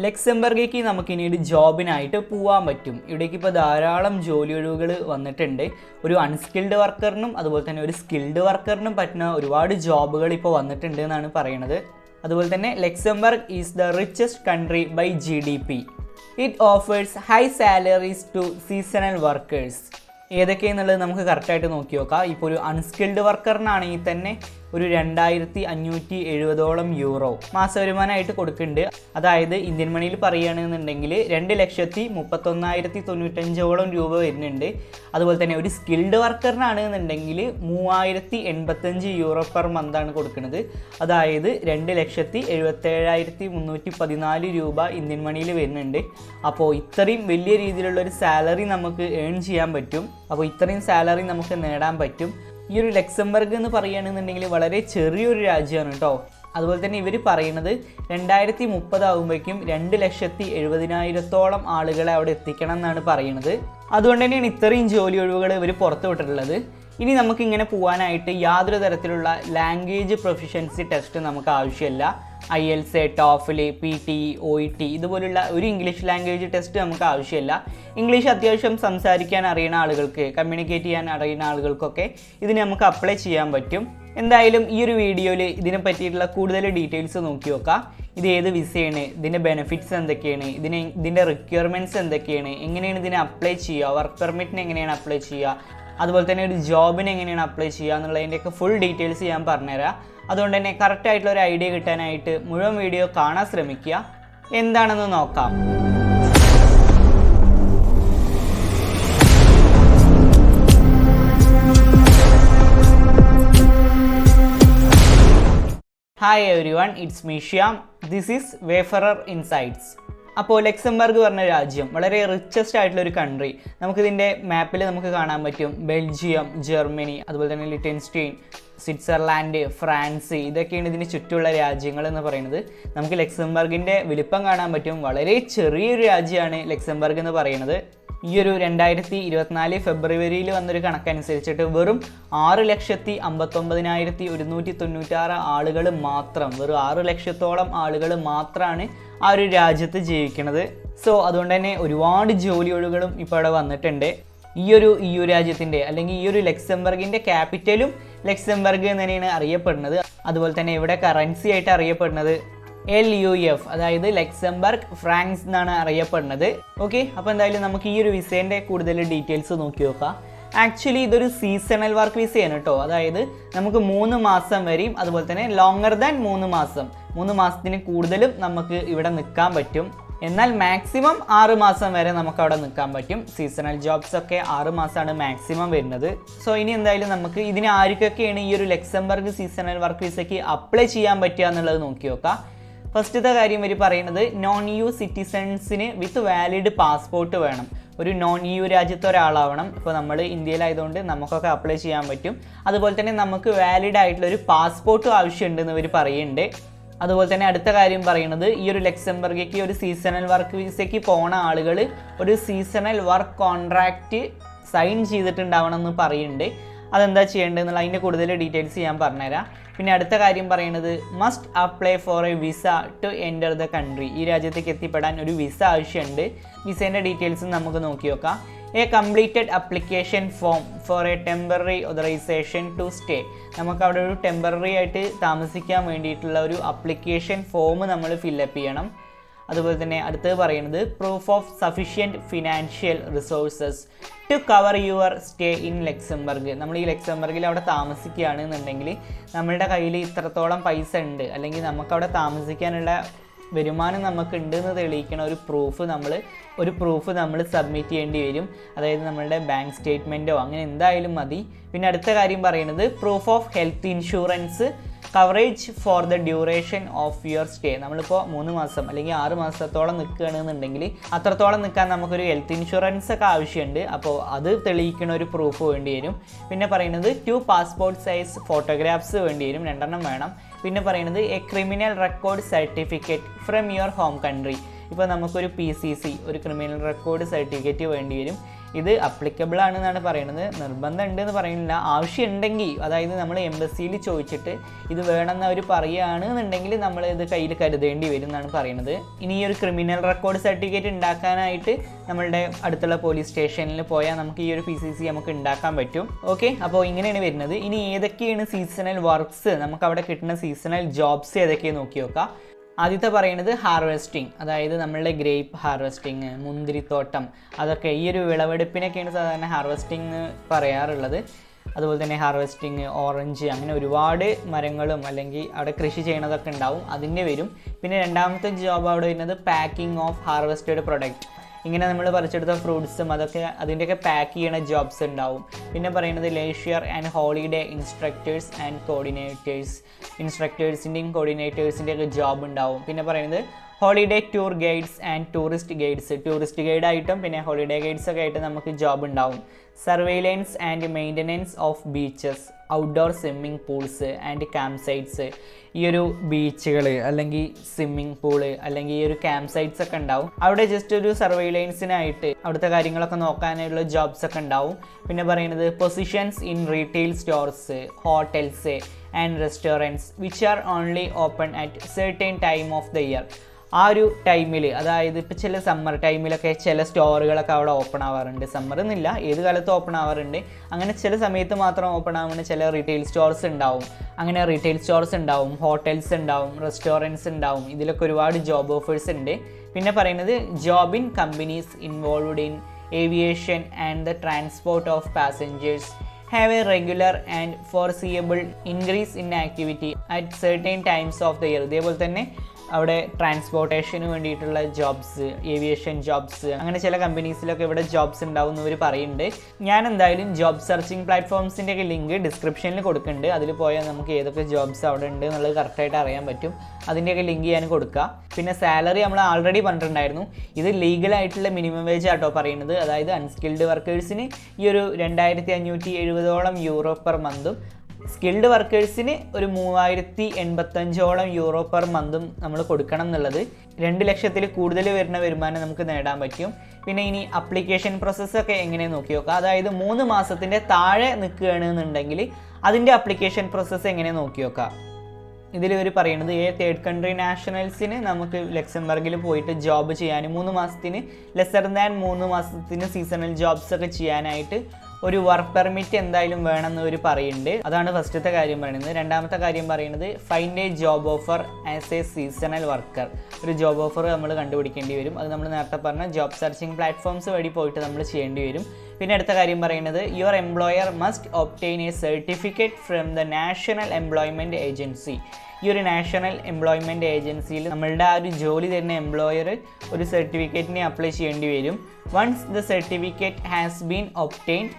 ലക്സംബർഗിലേക്ക് നമുക്കിനി ഒരു ജോബിനായിട്ട് പോകാൻ പറ്റും. ഇവിടേക്ക് ഇപ്പോൾ ധാരാളം ജോലി ഒഴിവുകൾ വന്നിട്ടുണ്ട്. ഒരു അൺസ്കിൽഡ് വർക്കറിനും അതുപോലെ തന്നെ ഒരു സ്കിൽഡ് വർക്കറിനും പറ്റുന്ന ഒരുപാട് ജോബുകൾ ഇപ്പോൾ വന്നിട്ടുണ്ട് എന്നാണ് പറയുന്നത്. അതുപോലെ തന്നെ Luxembourg is the richest country by GDP. It offers high salaries to seasonal workers. ഏതൊക്കെയെന്നുള്ളത് നമുക്ക് കറക്റ്റായിട്ട് നോക്കി നോക്കാം. ഇപ്പോൾ ഒരു അൺസ്കിൽഡ് വർക്കറിനാണെങ്കിൽ തന്നെ ഒരു 2570 യൂറോ മാസവരുമാനമായിട്ട് കൊടുക്കുന്നുണ്ട്. അതായത് ഇന്ത്യൻ മണിയിൽ പറയുകയാണെന്നുണ്ടെങ്കിൽ 2,31,095 രൂപ വരുന്നുണ്ട്. അതുപോലെ തന്നെ ഒരു സ്കിൽഡ് വർക്കറിനാണെന്നുണ്ടെങ്കിൽ 3,085 യൂറോ പെർ മന്താണ് കൊടുക്കുന്നത്. അതായത് 2,77,314 രൂപ ഇന്ത്യൻ മണിയിൽ വരുന്നുണ്ട്. അപ്പോൾ ഇത്രയും വലിയ രീതിയിലുള്ള ഒരു സാലറി നമുക്ക് ഏൺ ചെയ്യാൻ പറ്റും. അപ്പോൾ ഇത്രയും സാലറി നമുക്ക് നേടാൻ പറ്റും. ഈ ഒരു ലക്സംബർഗ് എന്ന് പറയുകയാണെന്നുണ്ടെങ്കിൽ വളരെ ചെറിയൊരു രാജ്യമാണ് കേട്ടോ. അതുപോലെ തന്നെ ഇവർ പറയുന്നത് 2030 ആകുമ്പോഴേക്കും 2,70,000 ആളുകളെ അവിടെ എത്തിക്കണം എന്നാണ് പറയുന്നത്. അതുകൊണ്ട് തന്നെയാണ് ഇത്രയും ജോലി ഒഴിവുകൾ ഇവർ പുറത്തു വിട്ടിട്ടുള്ളത്. ഇനി നമുക്കിങ്ങനെ പോകാനായിട്ട് യാതൊരു തരത്തിലുള്ള ലാംഗ്വേജ് പ്രൊഫിഷ്യൻസി ടെസ്റ്റ് നമുക്ക് ആവശ്യമില്ല. IELTS, TOEFL, PTE, OET ഇതുപോലുള്ള ഒരു ഇംഗ്ലീഷ് ലാംഗ്വേജ് ടെസ്റ്റ് നമുക്ക് ആവശ്യമില്ല. ഇംഗ്ലീഷ് അത്യാവശ്യം സംസാരിക്കാൻ അറിയുന്ന ആളുകൾക്ക്, കമ്മ്യൂണിക്കേറ്റ് ചെയ്യാൻ അറിയുന്ന ആളുകൾക്കൊക്കെ ഇതിന് നമുക്ക് അപ്ലൈ ചെയ്യാൻ പറ്റും. എന്തായാലും ഈ ഒരു വീഡിയോയിൽ ഇതിനെ പറ്റിയിട്ടുള്ള കൂടുതൽ ഡീറ്റെയിൽസ് നോക്കി നോക്കാം. ഇത് ഏത് വിസയാണ്, ഇതിൻ്റെ ബെനിഫിറ്റ്സ് എന്തൊക്കെയാണ്, ഇതിൻ്റെ റിക്വയർമെൻറ്റ്സ് എന്തൊക്കെയാണ്, എങ്ങനെയാണ് ഇതിനെ അപ്ലൈ ചെയ്യുക, വർക്ക് പെർമിറ്റിന് എങ്ങനെയാണ് അപ്ലൈ ചെയ്യുക, അതുപോലെ തന്നെ ഒരു ജോബിന് എങ്ങനെയാണ് അപ്ലൈ ചെയ്യുക എന്നുള്ളതിൻ്റെയൊക്കെ ഫുൾ ഡീറ്റെയിൽസ് ഞാൻ പറഞ്ഞുതരാം. അതുകൊണ്ട് തന്നെ കറക്റ്റായിട്ടുള്ള ഒരു ഐഡിയ കിട്ടാനായിട്ട് മുഴുവൻ വീഡിയോ കാണാൻ ശ്രമിക്കുക. എന്താണെന്ന് നോക്കാം. Hi everyone, it's me Shyam. This is wayfarer insights. അപ്പോൾ ലക്സംബർഗ് പറഞ്ഞ രാജ്യം വളരെ റിച്ചസ്റ്റ് ആയിട്ടുള്ള ഒരു കൺട്രി. നമുക്കിതിൻ്റെ മാപ്പിൽ നമുക്ക് കാണാൻ പറ്റും. ബെൽജിയം, ജർമ്മനി, അതുപോലെ തന്നെ ലിറ്റൻസ്റ്റൈൻ, സ്വിറ്റ്സർലാൻഡ്, ഫ്രാൻസ്, ഇതൊക്കെയാണ് ഇതിന് ചുറ്റുമുള്ള രാജ്യങ്ങൾ എന്ന് പറയുന്നത്. നമുക്ക് ലക്സംബർഗിൻ്റെ വലിപ്പം കാണാൻ പറ്റും. വളരെ ചെറിയൊരു രാജ്യമാണ് ലക്സംബർഗ് എന്ന് പറയുന്നത്. ഈ ഒരു 2024 ഫെബ്രുവരിയിൽ വന്നൊരു കണക്കനുസരിച്ചിട്ട് വെറും 6,59,196 ആളുകൾ മാത്രം, വെറും 6 ലക്ഷത്തോളം ആളുകൾ മാത്രമാണ് ആ ഒരു രാജ്യത്ത് ജീവിക്കുന്നത്. സോ അതുകൊണ്ട് തന്നെ ഒരുപാട് ജോലി ഒഴിവുകളും ഇപ്പോൾ അവിടെ വന്നിട്ടുണ്ട്. ഈ ഒരു രാജ്യത്തിൻ്റെ അല്ലെങ്കിൽ ഈ ഒരു ലക്സംബർഗിൻ്റെ ക്യാപിറ്റലും ലക്സംബർഗ് എന്ന് തന്നെയാണ് അറിയപ്പെടുന്നത്. അതുപോലെ തന്നെ ഇവിടെ കറൻസി ആയിട്ട് അറിയപ്പെടുന്നത് LUF, അതായത് ലക്സംബർഗ് ഫ്രാങ്ക്സ് എന്നാണ് അറിയപ്പെടുന്നത്. ഓക്കെ, അപ്പോൾ എന്തായാലും നമുക്ക് ഈ ഒരു വിസേൻ്റെ കൂടുതൽ ഡീറ്റെയിൽസ് നോക്കി നോക്കാം. ആക്ച്വലി ഇതൊരു സീസണൽ വർക്ക് വിസയാണ് കേട്ടോ. അതായത് നമുക്ക് 3 മാസം വരെയും അതുപോലെ തന്നെ ലോങ്ങർ ദാൻ 3 മാസം, 3 മാസത്തിന് കൂടുതലും നമുക്ക് ഇവിടെ നിൽക്കാൻ പറ്റും. എന്നാൽ മാക്സിമം 6 മാസം വരെ നമുക്ക് അവിടെ നിൽക്കാൻ പറ്റും. സീസണൽ ജോബ്സ് ഒക്കെ 6 മാസമാണ് മാക്സിമം വരുന്നത്. സോ ഇനി എന്തായാലും നമുക്ക് ഇതിന് ആർക്കൊക്കെയാണ് ഈ ഒരു ലക്സംബർഗ് സീസണൽ വർക്ക് വിസയ്ക്ക് അപ്ലൈ ചെയ്യാൻ പറ്റുക എന്നുള്ളത് നോക്കി നോക്കാം. ഫസ്റ്റത്തെ കാര്യം ഇവർ പറയുന്നത് non-EU സിറ്റിസൺസിന് വിത്ത് വാലിഡ് പാസ്പോർട്ട് വേണം. ഒരു non-EU രാജ്യത്തെ ഒരാളാവണം. ഇപ്പോൾ നമ്മൾ ഇന്ത്യയിലായതുകൊണ്ട് നമുക്കൊക്കെ അപ്ലൈ ചെയ്യാൻ പറ്റും. അതുപോലെ തന്നെ നമുക്ക് വാലിഡ് ആയിട്ടുള്ള ഒരു പാസ്പോർട്ടും ആവശ്യമുണ്ടെന്ന് ഇവർ പറയുന്നുണ്ട്. അതുപോലെ തന്നെ അടുത്ത കാര്യം പറയുന്നത് ഈ ഒരു ലക്സംബർഗിലേക്ക് ഒരു സീസണൽ വർക്ക് വിസയ്ക്ക് പോണ ആളുകൾ ഒരു സീസണൽ വർക്ക് കോൺട്രാക്റ്റ് സൈൻ ചെയ്തിട്ടുണ്ടാവണം എന്ന് പറയുന്നുണ്ട്. അതെന്താ ചെയ്യേണ്ടതെന്നുള്ള അതിൻ്റെ കൂടുതൽ ഡീറ്റെയിൽസ് ഞാൻ പറഞ്ഞുതരാം. പിന്നെ അടുത്ത കാര്യം പറയുന്നത് must apply for a visa to enter the country. ഈ രാജ്യത്തേക്ക് എത്തിപ്പെടാൻ ഒരു വിസ ആവശ്യമുണ്ട്. വിസേൻ്റെ ഡീറ്റെയിൽസ് നമുക്ക് നോക്കി നോക്കാം. A completed application form for a temporary authorisation to stay. നമുക്ക് അവിടെ ഒരു ടെമ്പററി ആയിട്ട് താമസിക്കാൻ വേണ്ടിയിട്ടുള്ള ഒരു അപ്ലിക്കേഷൻ ഫോം നമ്മൾ ഫില്ലപ്പ് ചെയ്യണം. അതുപോലെ തന്നെ അടുത്തത് പറയുന്നത് proof of sufficient financial resources to cover your stay in Luxembourg. നമ്മൾ ഈ ലക്സംബർഗിൽ അവിടെ താമസിക്കുകയാണെന്നുണ്ടെങ്കിൽ നമ്മളുടെ കയ്യിൽ ഇത്രത്തോളം പൈസ ഉണ്ട്, അല്ലെങ്കിൽ നമുക്കവിടെ താമസിക്കാനുള്ള വരുമാനം നമുക്ക് ഉണ്ടെന്ന് തെളിയിക്കണ ഒരു പ്രൂഫ് നമ്മൾ സബ്മിറ്റ് ചെയ്യേണ്ടി വരും. അതായത് നമ്മളുടെ ബാങ്ക് സ്റ്റേറ്റ്മെൻറ്റോ അങ്ങനെ എന്തായാലും മതി. പിന്നെ അടുത്ത കാര്യം പറയുന്നത് proof of health insurance coverage for the duration of your stay. നമ്മളിപ്പോൾ 3 മാസം അല്ലെങ്കിൽ 6 മാസത്തോളം നിൽക്കുകയാണെന്നുണ്ടെങ്കിൽ അത്രത്തോളം നിൽക്കാൻ നമുക്കൊരു ഹെൽത്ത് ഇൻഷുറൻസ് ഒക്കെ ആവശ്യമുണ്ട്. അപ്പോൾ അത് തെളിയിക്കുന്ന ഒരു പ്രൂഫ് വേണ്ടി വരും. പിന്നെ പറയുന്നത് 2 പാസ്പോർട്ട് സൈസ് ഫോട്ടോഗ്രാഫ്സ് വേണ്ടി വരും, 2 വേണം. പിന്നെ പറയുന്നത് A criminal record certificate from your home country. ഇപ്പോൾ നമുക്കൊരു PCC, ഒരു ക്രിമിനൽ റെക്കോർഡ് സർട്ടിഫിക്കറ്റ് വേണ്ടി വരും. ഇത് അപ്ലിക്കബിൾ ആണെന്നാണ് പറയുന്നത്, നിർബന്ധം ഉണ്ടെന്ന് പറയുന്നില്ല. ആവശ്യമുണ്ടെങ്കിൽ, അതായത് നമ്മൾ എംബസിയിൽ ചോദിച്ചിട്ട് ഇത് വേണമെന്ന് അവർ പറയുകയാണെന്നുണ്ടെങ്കിൽ നമ്മൾ ഇത് കയ്യിൽ കരുതേണ്ടി വരും എന്നാണ് പറയുന്നത്. ഇനി ഈ ഒരു ക്രിമിനൽ റെക്കോർഡ് സർട്ടിഫിക്കറ്റ് ഉണ്ടാക്കാനായിട്ട് നമ്മളുടെ അടുത്തുള്ള പോലീസ് സ്റ്റേഷനിൽ പോയാൽ നമുക്ക് ഈ ഒരു PCC നമുക്ക് ഉണ്ടാക്കാൻ പറ്റും. ഓക്കെ, അപ്പോൾ ഇങ്ങനെയാണ് വരുന്നത്. ഇനി ഏതൊക്കെയാണ് സീസണൽ വർക്ക്സ്, നമുക്ക് അവിടെ കിട്ടുന്ന സീസണൽ ജോബ്സ് ഏതൊക്കെയാണ് നോക്കി നോക്കാം. ആദ്യത്തെ പറയുന്നത് ഹാർവെസ്റ്റിംഗ്, അതായത് നമ്മളുടെ ഗ്രേപ്പ് ഹാർവെസ്റ്റിംഗ്, മുന്തിരിത്തോട്ടം, അതൊക്കെ ഈ ഒരു വിളവെടുപ്പിനൊക്കെയാണ് സാധാരണ ഹാർവെസ്റ്റിംഗ് എന്ന് പറയാറുള്ളത്. അതുപോലെ തന്നെ ഹാർവെസ്റ്റിംഗ്, ഓറഞ്ച്, അങ്ങനെ ഒരുപാട് മരങ്ങളും അല്ലെങ്കിൽ അവിടെ കൃഷി ചെയ്യണതൊക്കെ ഉണ്ടാവും, അതിൻ്റെ വരും. പിന്നെ രണ്ടാമത്തെ ജോബ് അവിടെ വരുന്നത് പാക്കിംഗ് ഓഫ് ഹാർവെസ്റ്റഡ് പ്രൊഡക്റ്റ്. ഇങ്ങനെ നമ്മൾ പറിച്ചെടുത്ത ഫ്രൂട്ട്സും അതൊക്കെ അതിൻ്റെയൊക്കെ പാക്ക് ചെയ്യണ ജോബ്സ് ഉണ്ടാവും. പിന്നെ പറയുന്നത് leisure and holiday instructors and coordinators, ഇൻസ്ട്രക്ടേഴ്സിൻ്റെയും കോർഡിനേറ്റേഴ്സിൻ്റെയൊക്കെ ജോബ് ഉണ്ടാവും. പിന്നെ പറയുന്നത് holiday tour guides and tourist guides, tourist ഗൈഡായിട്ടും പിന്നെ ഹോളിഡേ ഗൈഡ്സൊക്കെ ആയിട്ട് നമുക്ക് ജോബ് ഉണ്ടാവും. Surveillance and maintenance of beaches, outdoor swimming pools and camp sites. ഈ ഒരു ബീച്ചുകൾ അല്ലെങ്കിൽ സ്വിമ്മിംഗ് പൂള് അല്ലെങ്കിൽ ഈ ഒരു ക്യാമ്പ് സൈറ്റ്സ് ഒക്കെ ഉണ്ടാവും. അവിടെ ജസ്റ്റ് ഒരു സർവെയിലൻസിനായിട്ട് അവിടുത്തെ കാര്യങ്ങളൊക്കെ നോക്കാനുള്ള ജോബ്സ് ഒക്കെ ഉണ്ടാവും. പിന്നെ പറയുന്നത് positions in retail stores, hotels and restaurants which are only open at certain time of the year. ആ ഒരു ടൈമിൽ, അതായത് ഇപ്പോൾ ചില സമ്മർ ടൈമിലൊക്കെ ചില സ്റ്റോറുകളൊക്കെ അവിടെ ഓപ്പൺ ആവാറുണ്ട്. സമ്മർ എന്നില്ല, ഏത് കാലത്തും ഓപ്പൺ ആവാറുണ്ട്. അങ്ങനെ ചില സമയത്ത് മാത്രം ഓപ്പൺ ആവുന്ന ചില റീറ്റെയിൽ സ്റ്റോർസ് ഉണ്ടാവും. അങ്ങനെ റീറ്റെയിൽ സ്റ്റോർസ് ഉണ്ടാവും, ഹോട്ടൽസ് ഉണ്ടാവും, റെസ്റ്റോറൻറ്റ്സ് ഉണ്ടാവും. ഇതിലൊക്കെ ഒരുപാട് ജോബ് ഓഫേഴ്സ് ഉണ്ട്. പിന്നെ പറയുന്നത് job in companies involved in aviation and the transport of passengers have a regular and foreseeable increase in activity at certain times of the year. ഇതേപോലെ തന്നെ അവിടെ ട്രാൻസ്പോർട്ടേഷന് വേണ്ടിയിട്ടുള്ള ജോബ്സ്, ഏവിയേഷൻ ജോബ്സ്, അങ്ങനെ ചില കമ്പനീസിലൊക്കെ ഇവിടെ ജോബ്സ് ഉണ്ടാവും എന്ന് ഇവർ പറയുന്നുണ്ട്. ഞാൻ എന്തായാലും ജോബ് സെർച്ചിങ് പ്ലാറ്റ്ഫോംസിൻ്റെ ഒക്കെ ലിങ്ക് ഡിസ്ക്രിപ്ഷനിൽ കൊടുക്കുന്നുണ്ട്. അതിൽ പോയാൽ നമുക്ക് ഏതൊക്കെ ജോബ്സ് അവിടെ ഉണ്ട് എന്നുള്ളത് കറക്റ്റായിട്ട് അറിയാൻ പറ്റും. അതിൻ്റെയൊക്കെ ലിങ്ക് ഞാൻ കൊടുക്കുക. പിന്നെ സാലറി നമ്മൾ ആൾറെഡി പറഞ്ഞിട്ടുണ്ടായിരുന്നു, ഇത് ലീഗലായിട്ടുള്ള മിനിമം വേജ് ആട്ടോ പറയുന്നത്. അതായത് അൺസ്കിൽഡ് വർക്കേഴ്സിന് ഈ ഒരു 2570 യൂറോ പെർ മന്തും സ്കിൽഡ് വർക്കേഴ്സിന് ഒരു 3085 യൂറോ പെർ മന്തും നമ്മൾ കൊടുക്കണം എന്നുള്ളത്. 2 ലക്ഷത്തിൽ കൂടുതൽ വരുന്ന വരുമാനം നമുക്ക് നേടാൻ പറ്റും. പിന്നെ ഇനി അപ്ലിക്കേഷൻ പ്രോസസ്സൊക്കെ എങ്ങനെ നോക്കി നോക്കാം. അതായത് 3 മാസത്തിൻ്റെ താഴെ നിൽക്കുകയാണെന്നുണ്ടെങ്കിൽ അതിൻ്റെ അപ്ലിക്കേഷൻ പ്രോസസ്സ് എങ്ങനെ നോക്കി നോക്കാം. ഇതിൽ ഇവർ പറയുന്നത് തേർഡ് കൺട്രി നാഷണൽസിന് നമുക്ക് ലക്സംബർഗിൽ പോയിട്ട് ജോബ് ചെയ്യാൻ 3 മാസത്തിന് ലെസർ ദാൻ 3 മാസത്തിന് സീസണൽ ജോബ്സ് ഒക്കെ ചെയ്യാനായിട്ട് ഒരു വർക്ക് പെർമിറ്റ് എന്തായാലും വേണമെന്ന് ഇവർ പറയുന്നുണ്ട്. അതാണ് ഫസ്റ്റത്തെ കാര്യം പറയുന്നത്. രണ്ടാമത്തെ കാര്യം പറയുന്നത് find A job offer as A seasonal worker. ഒരു ജോബ് ഓഫർ നമ്മൾ കണ്ടുപിടിക്കേണ്ടി വരും. അത് നമ്മൾ നേരത്തെ പറഞ്ഞ ജോബ് സെർച്ചിങ് പ്ലാറ്റ്ഫോംസ് വഴി പോയിട്ട് നമ്മൾ ചെയ്യേണ്ടി വരും. പിന്നെ അടുത്ത കാര്യം പറയുന്നത് your employer must obtain A certificate from the national employment agency. ഈ ഒരു നാഷണൽ എംപ്ലോയ്മെൻറ്റ് ഏജൻസിയിൽ നമ്മളുടെ ആ ഒരു ജോലി തരുന്ന എംപ്ലോയർ ഒരു സർട്ടിഫിക്കറ്റിന് അപ്ലൈ ചെയ്യേണ്ടി വരും. Once the certificate has been obtained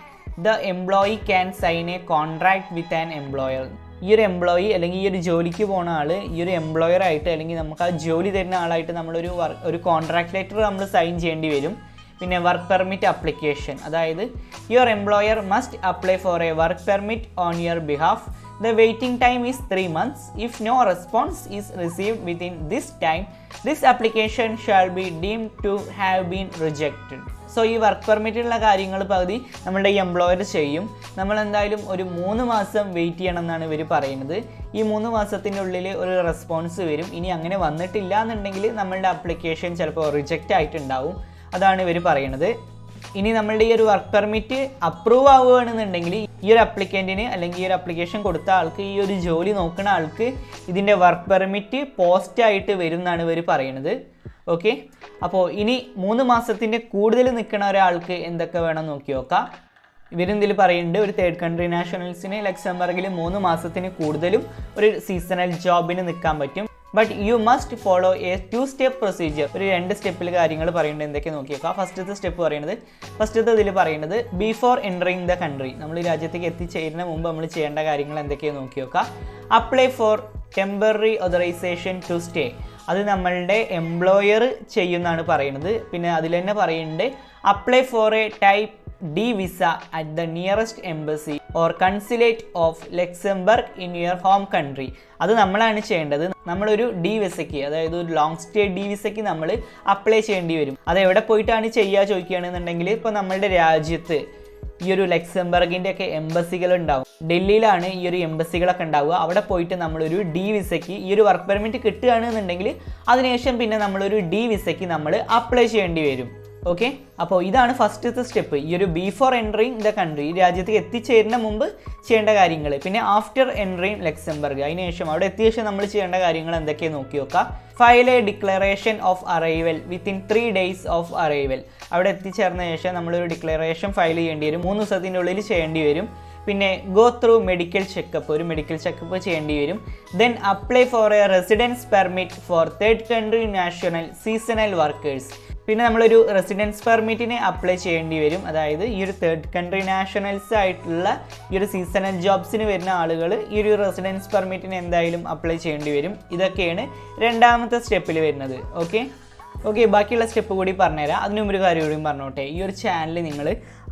the employee can sign a contract with an employer. ഈ ഒരു എംപ്ലോയി അല്ലെങ്കിൽ ഈ ഒരു ജോലിക്ക് പോണ ആൾ ഈ ഒരു എംപ്ലോയർ ആയിട്ട് അല്ലെങ്കിൽ നമുക്ക് ആ ജോലി തരുന്ന ആളായിട്ട് നമ്മളൊരു കോൺട്രാക്ട് ലെറ്റർ നമ്മൾ സൈൻ ചെയ്യേണ്ടി വരും. പിന്നെ വർക്ക് പെർമിറ്റ് അപ്ലിക്കേഷൻ, അതായത് your employer must apply for A work permit on your behalf. The waiting time is 3 months. If no response is received within this time, this application shall be deemed to have been rejected. So ഈ work പെർമിറ്റുള്ള കാര്യങ്ങൾ പകുതി നമ്മളുടെ ഈ employer ചെയ്യും. നമ്മൾ എന്തായാലും ഒരു 3 മാസം വെയിറ്റ് ചെയ്യണം എന്നാണ് ഇവർ പറയുന്നത്. ഈ 3 മാസത്തിനുള്ളിൽ ഒരു റെസ്പോൺസ് വരും. ഇനി അങ്ങനെ വന്നിട്ടില്ല എന്നുണ്ടെങ്കിൽ നമ്മളുടെ ആപ്ലിക്കേഷൻ ചിലപ്പോൾ റിജക്റ്റ് ആയിട്ടുണ്ടാവും. അതാണ് ഇവർ പറയുന്നത്. ഇനി നമ്മളുടെ ഈ ഒരു വർക്ക് പെർമിറ്റ് അപ്രൂവ് ആവുകയാണെന്നുണ്ടെങ്കിൽ ഈ ഒരു അപ്ലിക്കൻറ്റിന് അല്ലെങ്കിൽ ഈ ഒരു അപ്ലിക്കേഷൻ കൊടുത്ത ആൾക്ക്, ഈ ഒരു ജോലി നോക്കുന്ന ആൾക്ക് ഇതിൻ്റെ വർക്ക് പെർമിറ്റ് പോസ്റ്റായിട്ട് വരും എന്നാണ് ഇവർ പറയുന്നത്. ഓക്കെ, അപ്പോൾ ഇനി 3 മാസത്തിൻ്റെ കൂടുതൽ നിൽക്കുന്ന ഒരാൾക്ക് എന്തൊക്കെ വേണം നോക്കി നോക്കാം. ഇവരെന്തിൽ പറയുന്നുണ്ട്, ഒരു തേർഡ് കൺട്രി നാഷണൽസിന് ലക്സംബർഗിൽ 3 മാസത്തിന് കൂടുതലും ഒരു സീസണൽ ജോബിന് നിൽക്കാൻ പറ്റും. But you must follow A 2-step procedure. ഒരു 2 സ്റ്റെപ്പിൽ കാര്യങ്ങൾ പറയുന്നത് എന്തൊക്കെ നോക്കി നോക്കാം. ഫസ്റ്റത്തെ സ്റ്റെപ്പ് പറയുന്നത്, ഫസ്റ്റത്തെ ഇതിൽ പറയുന്നത് ബിഫോർ എൻറ്ററിങ് ദ കൺട്രി, നമ്മൾ ഈ രാജ്യത്തേക്ക് എത്തിച്ചേരുന്ന മുമ്പ് നമ്മൾ ചെയ്യേണ്ട കാര്യങ്ങൾ എന്തൊക്കെയാണ് നോക്കി നോക്കാം. Apply for temporary authorisation to stay. അത് നമ്മളുടെ എംപ്ലോയർ ചെയ്യുന്നതാണ് പറയുന്നത്. പിന്നെ അതിൽ തന്നെ പറയുന്നുണ്ട് apply for a type D visa at the nearest embassy or consulate of Luxembourg in your home country. അത് നമ്മളാണ് ചെയ്യേണ്ടത്. നമ്മളൊരു ഡി വിസയ്ക്ക്, അതായത് ഒരു ലോങ് സ്റ്റേ ഡി വിസയ്ക്ക് നമ്മൾ അപ്ലൈ ചെയ്യേണ്ടി വരും. അത് എവിടെ പോയിട്ടാണ് ചെയ്യുക ചോദിക്കുകയാണെന്നുണ്ടെങ്കിൽ, ഇപ്പോൾ നമ്മളുടെ രാജ്യത്ത് ഈ ഒരു ലക്സംബർഗിൻ്റെ ഒക്കെ എംബസികൾ ഉണ്ടാവും. ഡൽഹിയിലാണ് ഈ ഒരു എംബസികളൊക്കെ ഉണ്ടാവുക. അവിടെ പോയിട്ട് നമ്മളൊരു ഡി വിസയ്ക്ക് ഈ ഒരു വർക്ക് പെർമിറ്റ് കിട്ടുകയാണെന്നുണ്ടെങ്കിൽ അതിനുശേഷം പിന്നെ നമ്മളൊരു ഡി വിസയ്ക്ക് നമ്മൾ അപ്ലൈ ചെയ്യേണ്ടി വരും. ഓക്കെ, അപ്പോൾ ഇതാണ് ഫസ്റ്റത്തെ സ്റ്റെപ്പ്. ഈ ഒരു ബിഫോർ എൻട്രിങ് ദ കൺട്രി, ഈ രാജ്യത്തേക്ക് എത്തിച്ചേരുന്ന മുമ്പ് ചെയ്യേണ്ട കാര്യങ്ങൾ. പിന്നെ ആഫ്റ്റർ എൻട്രിങ് ലക്സംബർഗ്, അതിനുശേഷം അവിടെ എത്തിയ ശേഷം നമ്മൾ ചെയ്യേണ്ട കാര്യങ്ങൾ എന്തൊക്കെയാണ് നോക്കി നോക്കാം. File A declaration of arrival within 3 days of arrival. അവിടെ എത്തിച്ചേർന്ന ശേഷം നമ്മളൊരു ഡിക്ലറേഷൻ ഫയൽ ചെയ്യേണ്ടി വരും. 3 ദിവസത്തിൻ്റെ ഉള്ളിൽ ചെയ്യേണ്ടി വരും. പിന്നെ ഗോ ത്രൂ മെഡിക്കൽ ചെക്കപ്പ്, ഒരു മെഡിക്കൽ ചെക്കപ്പ് ചെയ്യേണ്ടി വരും. Then apply for a residence permit for third country national seasonal workers. പിന്നെ നമ്മളൊരു റെസിഡൻസ് പെർമിറ്റിന് അപ്ലൈ ചെയ്യേണ്ടി വരും. അതായത് ഈ ഒരു തേർഡ് കൺട്രി നാഷണൽസ് ആയിട്ടുള്ള ഈ ഒരു സീസണൽ ജോബ്സിന് വരുന്ന ആളുകൾ ഈ ഒരു റെസിഡൻസ് പെർമിറ്റിന് എന്തായാലും അപ്ലൈ ചെയ്യേണ്ടി വരും. ഇതൊക്കെയാണ് രണ്ടാമത്തെ സ്റ്റെപ്പിൽ വരുന്നത്. ഓക്കെ, ബാക്കിയുള്ള സ്റ്റെപ്പ് കൂടി പറഞ്ഞുതരാം. അതിനും ഒരു കാര്യം കൂടി പറഞ്ഞോട്ടെ. ഈ ഒരു ചാനൽ നിങ്ങൾ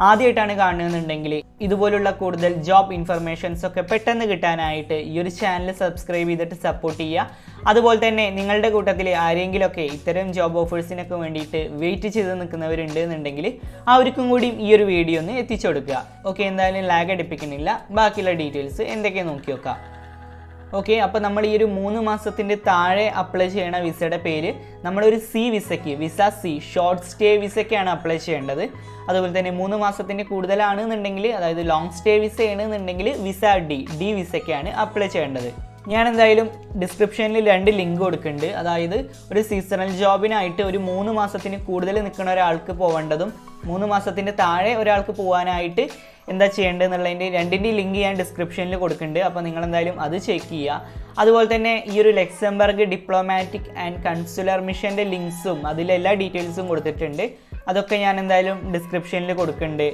ആദ്യമായിട്ടാണ് കാണുന്നുണ്ടെങ്കിൽ ഇതുപോലുള്ള കൂടുതൽ ജോബ് ഇൻഫർമേഷൻസ് ഒക്കെ പെട്ടെന്ന് കിട്ടാനായിട്ട് ഈ ഒരു ചാനൽ സബ്സ്ക്രൈബ് ചെയ്തിട്ട് സപ്പോർട്ട് ചെയ്യുക. അതുപോലെ തന്നെ നിങ്ങളുടെ കൂട്ടത്തിൽ ആരെങ്കിലുമൊക്കെ ഇത്തരം ജോബ് ഓഫേഴ്സിനൊക്കെ വേണ്ടിയിട്ട് വെയിറ്റ് ചെയ്ത് നിൽക്കുന്നവരുണ്ട് എന്നുണ്ടെങ്കിൽ അവർക്കും കൂടി ഈ ഒരു വീഡിയോ ഒന്ന് എത്തിച്ചു കൊടുക്കുക. ഓക്കെ, എന്തായാലും ലാഗ് അടിപ്പിക്കുന്നില്ല. ബാക്കിയുള്ള ഡീറ്റെയിൽസ് എന്തൊക്കെയാണ് നോക്കി നോക്കാം. ഓക്കെ, അപ്പോൾ നമ്മൾ ഈ ഒരു 3 മാസത്തിൻ്റെ താഴെ അപ്ലൈ ചെയ്യണ വിസയുടെ പേര് നമ്മളൊരു സി വിസയ്ക്ക്, വിസ സി, ഷോർട്ട് സ്റ്റേ വിസയ്ക്കാണ് അപ്ലൈ ചെയ്യേണ്ടത്. അതുപോലെ തന്നെ 3 മാസത്തിൻ്റെ കൂടുതലാണെന്നുണ്ടെങ്കിൽ, അതായത് ലോങ് സ്റ്റേ വിസ ആണെന്നുണ്ടെങ്കിൽ വിസ ഡി വിസയ്ക്കാണ് അപ്ലൈ ചെയ്യേണ്ടത്. ഞാൻ എന്തായാലും ഡിസ്ക്രിപ്ഷനിൽ 2 ലിങ്ക് കൊടുക്കുന്നുണ്ട്. അതായത് ഒരു സീസണൽ ജോബിനായിട്ട് ഒരു 3 മാസത്തിന് കൂടുതൽ നിൽക്കുന്ന ഒരാൾക്ക് പോവേണ്ടതും 3 മാസത്തിൻ്റെ താഴെ ഒരാൾക്ക് പോകാനായിട്ട് എന്താ ചെയ്യേണ്ടത് എന്നുള്ളതിൻ്റെ 2ൻ്റെ ലിങ്ക് ഞാൻ ഡിസ്ക്രിപ്ഷനിൽ കൊടുക്കുന്നുണ്ട്. അപ്പോൾ നിങ്ങൾ എന്തായാലും അത് ചെക്ക് ചെയ്യുക. അതുപോലെ തന്നെ ഈ ഒരു ലക്സംബർഗ് ഡിപ്ലോമാറ്റിക് ആൻഡ് കൺസുലർ മിഷൻ്റെ ലിങ്ക്സും അതിലെല്ലാ ഡീറ്റെയിൽസും കൊടുത്തിട്ടുണ്ട്. അതൊക്കെ ഞാൻ എന്തായാലും ഡിസ്ക്രിപ്ഷനിൽ കൊടുക്കുന്നുണ്ട്.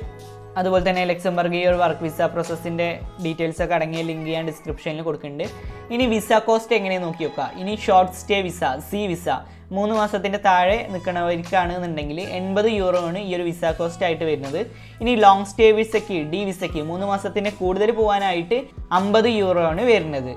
അതുപോലെ തന്നെ ലക്സംബർഗ് ഈ ഒരു വർക്ക് വിസ പ്രോസസ്സിൻ്റെ ഡീറ്റെയിൽസ് ഒക്കെ അടങ്ങിയ ലിങ്ക് ഞാൻ ഡിസ്ക്രിപ്ഷനിൽ കൊടുക്കുന്നുണ്ട്. ഇനി വിസ കോസ്റ്റ് എങ്ങനെ നോക്കി നോക്കുക. ഇനി short stay visa C visa 3 മാസത്തിൻ്റെ താഴെ നിൽക്കണവർക്കാണെന്നുണ്ടെങ്കിൽ 80 euro ആണ് ഈ ഒരു വിസ കോസ്റ്റ് ആയിട്ട് വരുന്നത്. ഇനി ലോങ് സ്റ്റേ വിസയ്ക്ക് ഡി വിസയ്ക്ക് 3 മാസത്തിന് കൂടുതൽ പോകാനായിട്ട് 50 euro ആണ് വരുന്നത്.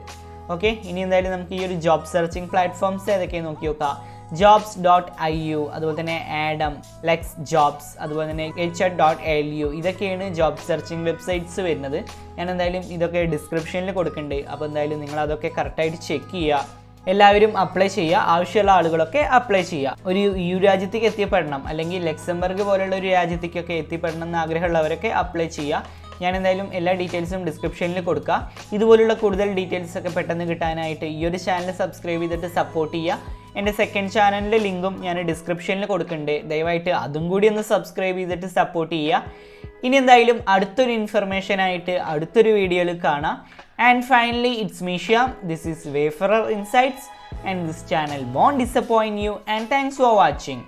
ഓക്കെ, ഇനി എന്തായാലും നമുക്ക് ഈ ഒരു ജോബ് സെർച്ചിങ് പ്ലാറ്റ്ഫോംസ് ഏതൊക്കെയാണ് നോക്കി നോക്കാം. jobs.iu, അതുപോലെ തന്നെ ആഡം, ലെക്സ് ജോബ്സ്, അതുപോലെ തന്നെ HR.lu, ഇതൊക്കെയാണ് ജോബ് സെർച്ചിങ് വെബ്സൈറ്റ്സ് വരുന്നത്. ഞാൻ എന്തായാലും ഇതൊക്കെ ഡിസ്ക്രിപ്ഷനിൽ കൊടുക്കുന്നുണ്ട്. അപ്പോൾ എന്തായാലും നിങ്ങൾ അതൊക്കെ കറക്റ്റായിട്ട് ചെക്ക് ചെയ്യുക. എല്ലാവരും അപ്ലൈ ചെയ്യുക. ആവശ്യമുള്ള ആളുകളൊക്കെ അപ്ലൈ ചെയ്യുക. ഒരു യു രാജ്യത്തേക്ക് എത്തിപ്പെടണം, അല്ലെങ്കിൽ ലക്സംബർഗ് പോലുള്ള ഒരു രാജ്യത്തേക്കൊക്കെ എത്തിപ്പെടണം എന്ന് ആഗ്രഹമുള്ളവരൊക്കെ അപ്ലൈ ചെയ്യുക. ഞാൻ എന്തായാലും എല്ലാ ഡീറ്റെയിൽസും ഡിസ്ക്രിപ്ഷനിൽ കൊടുക്കുക. ഇതുപോലുള്ള കൂടുതൽ ഡീറ്റെയിൽസ് ഒക്കെ പെട്ടെന്ന് കിട്ടാനായിട്ട് ഈ ഒരു ചാനൽ സബ്സ്ക്രൈബ് ചെയ്തിട്ട് സപ്പോർട്ട് ചെയ്യുക. എൻ്റെ സെക്കൻഡ് ചാനലിൻ്റെ ലിങ്കും ഞാൻ ഡിസ്ക്രിപ്ഷനിൽ കൊടുക്കുന്നുണ്ട്. ദയവായിട്ട് അതും കൂടി ഒന്ന് സബ്സ്ക്രൈബ് ചെയ്തിട്ട് സപ്പോർട്ട് ചെയ്യുക. ഇനി എന്തായാലും അടുത്തൊരു ഇൻഫർമേഷനായിട്ട് അടുത്തൊരു വീഡിയോയിൽ കാണാം. And finally it's me Shyam. This is wayfarer insights and this channel won't disappoint you, and thanks for watching.